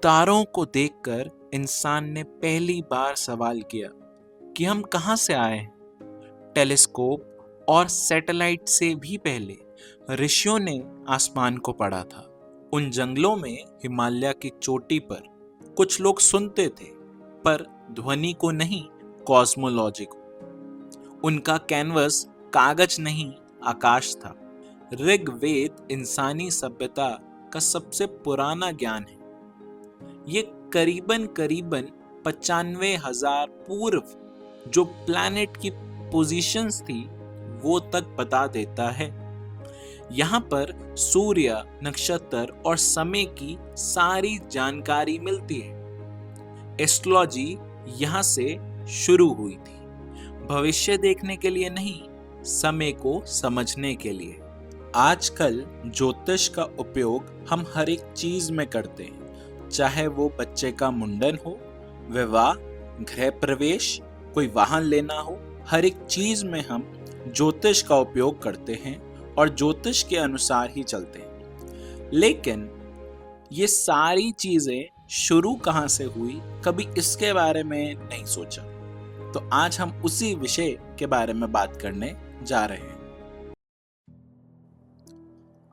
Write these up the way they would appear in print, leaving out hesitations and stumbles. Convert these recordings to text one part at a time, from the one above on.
तारों को देखकर इंसान ने पहली बार सवाल किया कि हम कहाँ से आए हैं। टेलीस्कोप और सैटेलाइट से भी पहले ऋषियों ने आसमान को पढ़ा था। उन जंगलों में हिमालय की चोटी पर कुछ लोग सुनते थे, पर ध्वनि को नहीं, कॉस्मोलॉजी को। उनका कैनवस कागज नहीं, आकाश था। ऋग्वेद इंसानी सभ्यता का सबसे पुराना ज्ञान है। ये करीबन 95,000 पूर्व जो प्लैनेट की पोजीशंस थी वो तक बता देता है। यहाँ पर सूर्य, नक्षत्र और समय की सारी जानकारी मिलती है। एस्ट्रोलॉजी यहाँ से शुरू हुई थी, भविष्य देखने के लिए नहीं, समय को समझने के लिए। आजकल ज्योतिष का उपयोग हम हर एक चीज में करते हैं, चाहे वो बच्चे का मुंडन हो, विवाह, गृह प्रवेश, कोई वाहन लेना हो। हर एक चीज में हम ज्योतिष का उपयोग करते हैं और ज्योतिष के अनुसार ही चलते हैं। लेकिन ये सारी चीजें शुरू कहाँ से हुई, कभी इसके बारे में नहीं सोचा। तो आज हम उसी विषय के बारे में बात करने जा रहे हैं।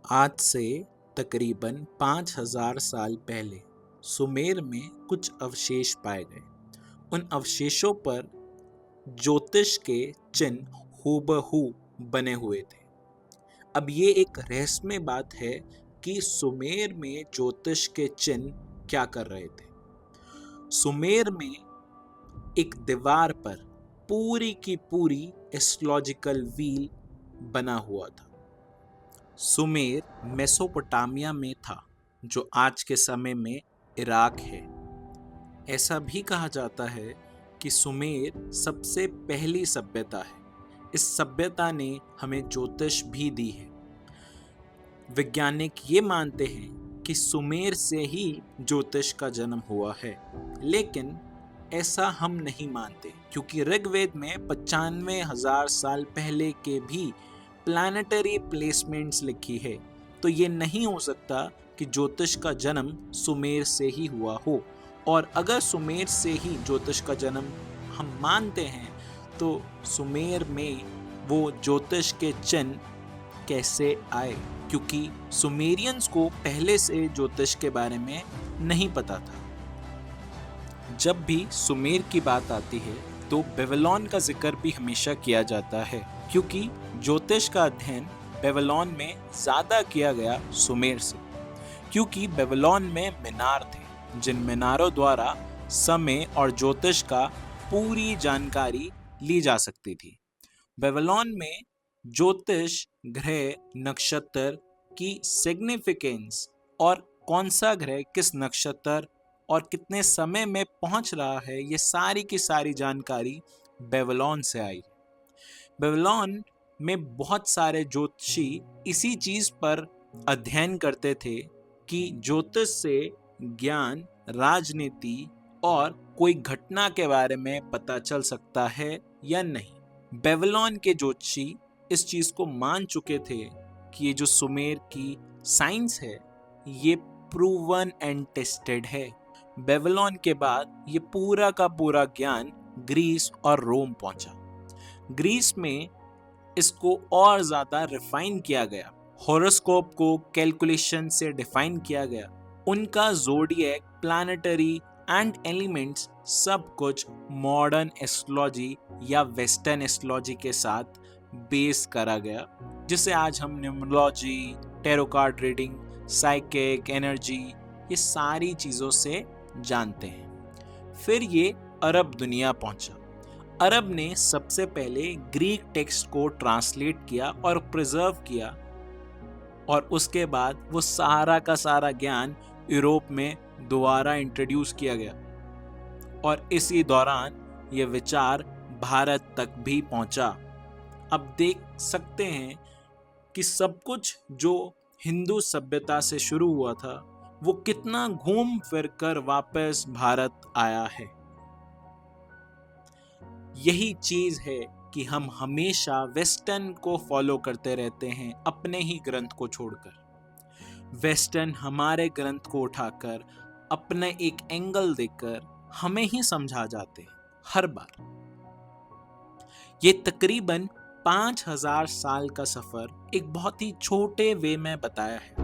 आज से तकरीबन 5,000 साल पहले सुमेर में कुछ अवशेष पाए गए। उन अवशेषों पर ज्योतिष के चिन्ह हूबहू बने हुए थे। अब ये एक रहस्यमय बात है कि सुमेर में ज्योतिष के चिन्ह क्या कर रहे थे। सुमेर में एक दीवार पर पूरी की पूरी एस्ट्रोलॉजिकल व्हील बना हुआ था। सुमेर मेसोपोटामिया में था, जो आज के समय में इराक है। ऐसा भी कहा जाता है कि सुमेर सबसे पहली सभ्यता है। इस सभ्यता ने हमें ज्योतिष भी दी है। वैज्ञानिक ये मानते हैं कि सुमेर से ही ज्योतिष का जन्म हुआ है, लेकिन ऐसा हम नहीं मानते, क्योंकि ऋग्वेद में 95,000 साल पहले के भी प्लैनेटरी प्लेसमेंट्स लिखी है। तो ये नहीं हो सकता कि ज्योतिष का जन्म सुमेर से ही हुआ हो। और अगर सुमेर से ही ज्योतिष का जन्म हम मानते हैं, तो सुमेर में वो ज्योतिष के चिन्ह कैसे आए, क्योंकि सुमेरियंस को पहले से ज्योतिष के बारे में नहीं पता था। जब भी सुमेर की बात आती है तो बेबीलोन का जिक्र भी हमेशा किया जाता है, क्योंकि ज्योतिष का अध्ययन बेबीलोन में ज़्यादा किया गया सुमेर से। क्योंकि बेबीलोन में मीनार थे, जिन मीनारों द्वारा समय और ज्योतिष का पूरी जानकारी ली जा सकती थी। बेबीलोन में ज्योतिष, ग्रह, नक्षत्र की सिग्निफिकेंस और कौन सा ग्रह किस नक्षत्र और कितने समय में पहुंच रहा है, ये सारी की सारी जानकारी बेबीलोन से आई। बेबीलोन में बहुत सारे ज्योतिषी इसी चीज पर अध्ययन करते थे कि ज्योतिष से ज्ञान, राजनीति और कोई घटना के बारे में पता चल सकता है या नहीं। बेबीलोन के ज्योतिषी इस चीज को मान चुके थे कि ये जो सुमेर की साइंस है ये प्रूवन एंड टेस्टेड है। बेबीलोन के बाद ये पूरा का पूरा ज्ञान ग्रीस और रोम पहुंचा। ग्रीस में इसको और ज्यादा रिफाइन किया गया। हॉरोस्कोप को कैलकुलेशन से डिफाइन किया गया। उनका ज़ोडिएक, प्लैनेटरी एंड एलिमेंट्स सब कुछ मॉडर्न एस्ट्रोलॉजी या वेस्टर्न एस्ट्रोलॉजी के साथ बेस करा गया, जिसे आज हम numerology, tarot card reading, psychic, energy, ये सारी चीज़ों से जानते हैं। फिर ये अरब दुनिया पहुंचा। अरब ने सबसे पहले ग्रीक टेक्स्ट को ट्रांसलेट किया और प्रिजर्व किया, और उसके बाद वो सारा का सारा ज्ञान यूरोप में दोबारा इंट्रोड्यूस किया गया। और इसी दौरान ये विचार भारत तक भी पहुंचा। अब देख सकते हैं कि सब कुछ जो हिंदू सभ्यता से शुरू हुआ था वो कितना घूम फिर कर वापस भारत आया है। यही चीज है कि हम हमेशा वेस्टर्न को फॉलो करते रहते हैं, अपने ही ग्रंथ को छोड़कर। वेस्टर्न हमारे ग्रंथ को उठाकर अपने एक एंगल देकर हमें ही समझा जाते हैं हर बार। ये तकरीबन 5000 साल का सफर एक बहुत ही छोटे वे में बताया है।